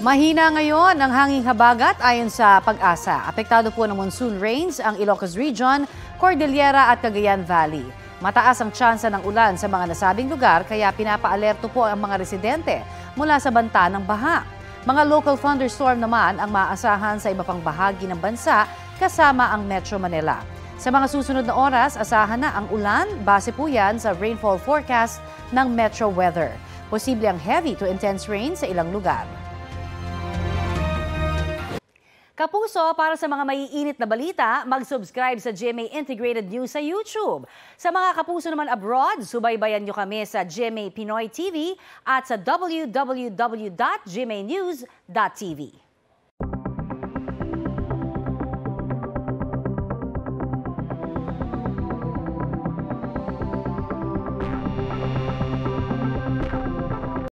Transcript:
Mahina ngayon ang hanging habagat ayon sa Pag-asa. Apektado po ng monsoon rains ang Ilocos Region, Cordillera at Cagayan Valley. Mataas ang tsansa ng ulan sa mga nasabing lugar kaya pinapaalerto po ang mga residente mula sa banta ng baha. Mga local thunderstorm naman ang maaasahan sa iba pang bahagi ng bansa kasama ang Metro Manila. Sa mga susunod na oras, asahan na ang ulan base po yan sa rainfall forecast ng Metro Weather. Posible ang heavy to intense rain sa ilang lugar. Kapuso, para sa mga maiinit na balita, mag-subscribe sa GMA Integrated News sa YouTube. Sa mga kapuso naman abroad, subaybayan nyo kami sa GMA Pinoy TV at sa www.gmanews.tv.